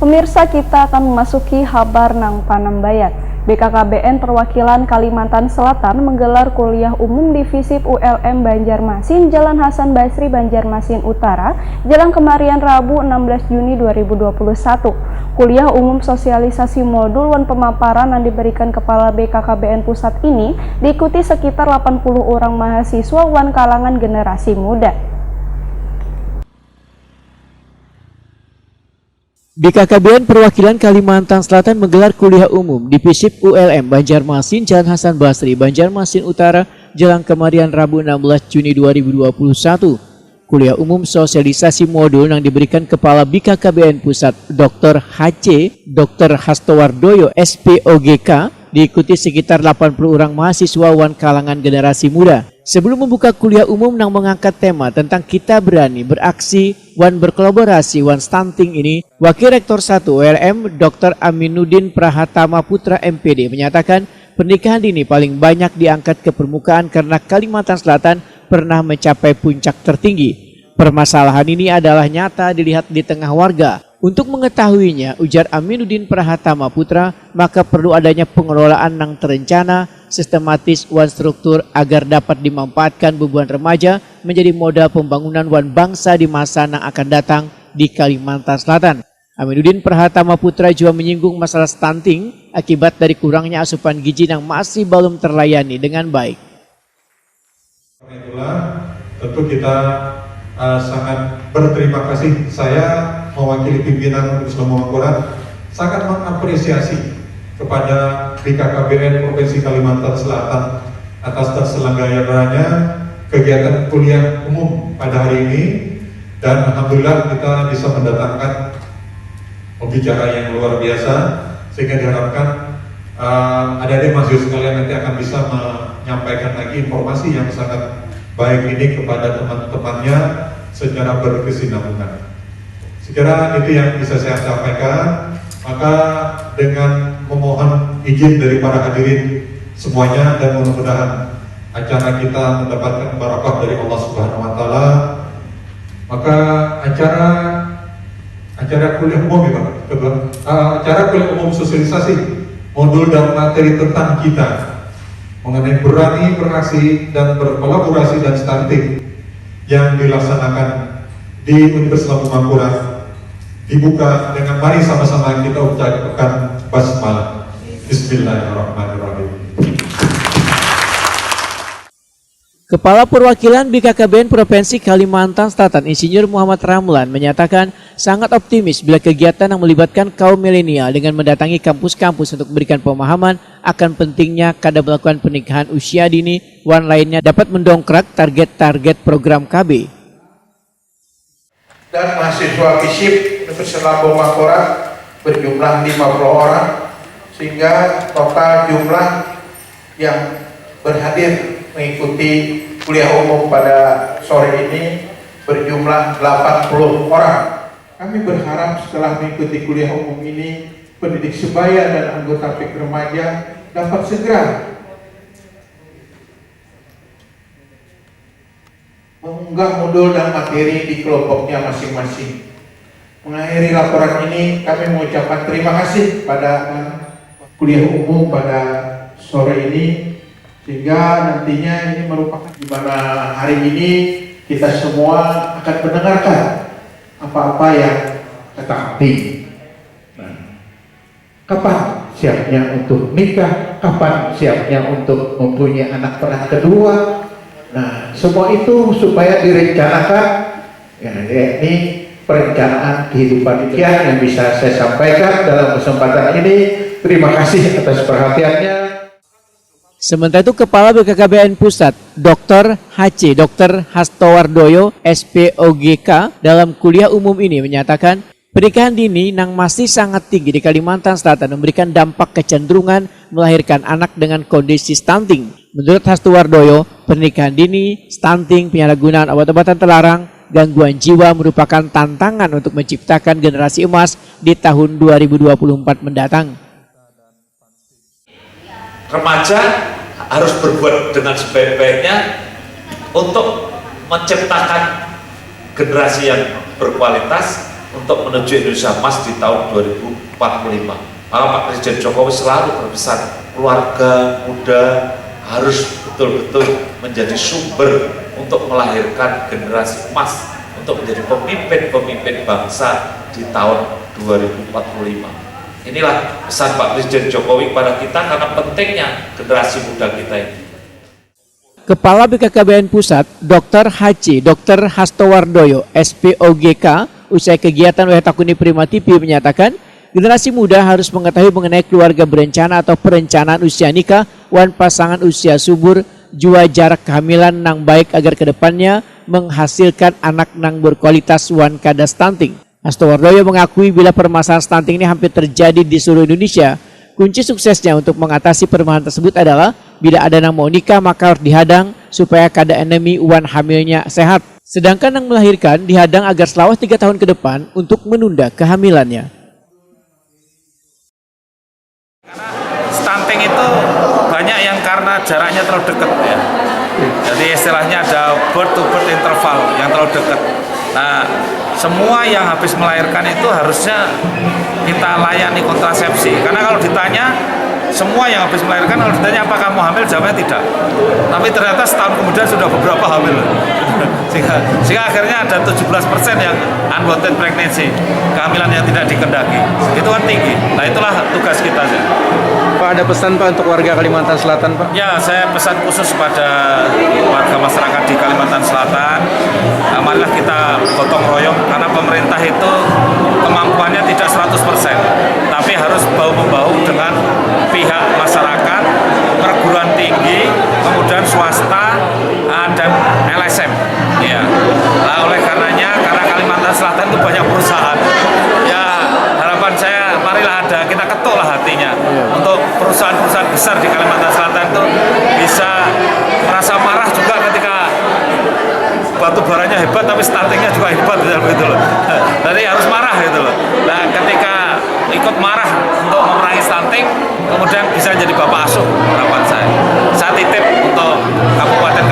Pemirsa, kita akan memasuki kabar nang Panambayat. BKKBN Perwakilan Kalimantan Selatan menggelar kuliah umum di FISIP ULM Banjarmasin, Jalan Hasan Basri, Banjarmasin Utara, Jalan Kemarian, Rabu 16 Juni 2021. Kuliah umum sosialisasi modul wan pemaparan yang diberikan Kepala BKKBN Pusat ini diikuti sekitar 80 orang mahasiswa wan kalangan generasi muda. BKKBN Perwakilan Kalimantan Selatan menggelar kuliah umum di FISIP ULM Banjarmasin, Jalan Hasan Basri, Banjarmasin Utara, Jalan Kemarian, Rabu 16 Juni 2021. Kuliah umum sosialisasi modul yang diberikan Kepala BKKBN Pusat Dr. Dr. Hastowardoyo, SPOGK, diikuti sekitar 80 orang mahasiswa wan kalangan generasi muda. Sebelum membuka kuliah umum yang mengangkat tema tentang kita berani beraksi wan berkolaborasi wan stunting ini, Wakil Rektor 1 ULM Dr. Aminuddin Prahatama Putra MPD menyatakan pernikahan dini paling banyak diangkat ke permukaan karena Kalimantan Selatan pernah mencapai puncak tertinggi. Permasalahan ini adalah nyata dilihat di tengah warga. Untuk mengetahuinya, ujar Aminuddin Prahatama Putra, maka perlu adanya pengelolaan yang terencana, sistematis, wan struktur agar dapat dimanfaatkan beban remaja menjadi modal pembangunan wan bangsa di masa yang akan datang di Kalimantan Selatan. Aminuddin Prahatama Putra juga menyinggung masalah stunting akibat dari kurangnya asupan gizi yang masih belum terlayani dengan baik. Itulah tentu kita sangat berterima kasih. Saya mewakili pimpinan Islam Muhammadiyah sangat mengapresiasi kepada BKKBN Provinsi Kalimantan Selatan atas terselenggaranya kegiatan kuliah umum pada hari ini, dan alhamdulillah kita bisa mendatangkan pembicara yang luar biasa sehingga diharapkan adik-adik mahasiswa sekalian nanti akan bisa menyampaikan lagi informasi yang sangat baik ini kepada teman-temannya secara berkesinambungan. Sekira itu yang bisa saya sampaikan. Maka dengan memohon izin dari para hadirin semuanya, dan mudah-mudahan acara kita mendapatkan barakah dari Allah Subhanahu wa taala, maka acara kuliah umum acara kuliah umum sosialisasi modul dan materi tentang kita mengenai berani beraksi dan berkolaborasi dan stunting yang dilaksanakan di Universitas Muhammadiyah dibuka dengan mari sama-sama kita ucapkan basmalah. Bismillahirrahmanirrahim. Kepala Perwakilan BKKBN Provinsi Kalimantan Selatan Insinyur Muhammad Ramlan menyatakan sangat optimis bila kegiatan yang melibatkan kaum milenial dengan mendatangi kampus-kampus untuk memberikan pemahaman akan pentingnya kadar melakukan pernikahan usia dini wan lainnya dapat mendongkrak target-target program KB. Dan mahasiswa FISIP Universitas Lambung Mangkurat berjumlah 50 orang, sehingga total jumlah yang berhadir mengikuti kuliah umum pada sore ini berjumlah 80 orang. Kami berharap setelah mengikuti kuliah umum ini, pendidik sebaya dan anggota PIK remaja dapat segera mengunggah modul dan materi di kelompoknya masing-masing. Mengakhiri laporan ini, kami mengucapkan terima kasih pada kuliah umum pada sore ini, sehingga nantinya ini merupakan di mana hari ini kita semua akan mendengarkan apa-apa yang tetapi kapan siapnya untuk nikah, kapan siapnya untuk mempunyai anak pernah kedua. Nah, semua itu supaya direncanakan, ya, ini perencanaan kehidupan impian yang bisa saya sampaikan dalam kesempatan ini. Terima kasih atas perhatiannya. Sementara itu Kepala BKKBN Pusat Dr. Hastowardoyo, SPOGK, dalam kuliah umum ini menyatakan pernikahan dini yang masih sangat tinggi di Kalimantan Selatan memberikan dampak kecenderungan melahirkan anak dengan kondisi stunting. Menurut Hastowardoyo, pernikahan dini, stunting, penyalahgunaan obat-obatan terlarang, gangguan jiwa merupakan tantangan untuk menciptakan generasi emas di tahun 2024 mendatang. Remaja harus berbuat dengan sebaik-baiknya untuk menciptakan generasi yang berkualitas, untuk menuju Indonesia Emas di tahun 2045. Maka Pak Presiden Jokowi selalu berpesan keluarga muda harus betul-betul menjadi sumber untuk melahirkan generasi emas untuk menjadi pemimpin-pemimpin bangsa di tahun 2045. Inilah pesan Pak Presiden Jokowi pada kita karena pentingnya generasi muda kita ini. Kepala BKKBN Pusat, Dr. Dr. Hastowardoyo, SPOGK, usai kegiatan Wetakuni Prima TV menyatakan, generasi muda harus mengetahui mengenai keluarga berencana atau perencanaan usia nikah, wan pasangan usia subur, jua jarak kehamilan nang baik agar kedepannya menghasilkan anak nang berkualitas wan kada stunting. Hastowardoyo mengakui bila permasalahan stunting ini hampir terjadi di seluruh Indonesia. Kunci suksesnya untuk mengatasi permasalahan tersebut adalah bila ada yang mau nikah maka harus dihadang supaya kada enemi wan hamilnya sehat. Sedangkan yang melahirkan dihadang agar selawas 3 tahun ke depan untuk menunda kehamilannya. Stunting itu banyak yang karena jaraknya terlalu dekat ya. Jadi istilahnya ada birth to birth interval yang terlalu dekat. Nah, semua yang habis melahirkan itu harusnya kita layani kontrasepsi. Karena kalau ditanya, semua yang habis melahirkan kalau ditanya apa kamu hamil, jawabnya tidak. Tapi ternyata setahun kemudian sudah beberapa hamil. sehingga akhirnya ada 17% yang unwanted pregnancy, kehamilan yang tidak dikendaki. Itu kan tinggi. Nah, itulah tugas kita. Pak, ada pesan Pak untuk warga Kalimantan Selatan, Pak? Ya, saya pesan khusus pada warga masyarakat di Kalimantan Selatan. Marilah kita gotong royong karena pemerintah itu kemampuannya tidak 100%, tapi harus bahu-membahu dengan pihak masyarakat, perguruan tinggi, kemudian swasta dan LSM. Ya, nah, oleh karenanya karena Kalimantan Selatan itu banyak perusahaan. Ya, harapan saya marilah kita ketuklah hatinya untuk perusahaan-perusahaan besar di Kalimantan Selatan itu bisa merasa marah juga ketika batu baranya hebat tapi stuntingnya juga hebat gitu loh. Jadi harus marah gitu loh. Nah, ketika ikut marah untuk memerangi stunting, kemudian bisa jadi bapak asuh harapan saya. Saya titip untuk Kabupaten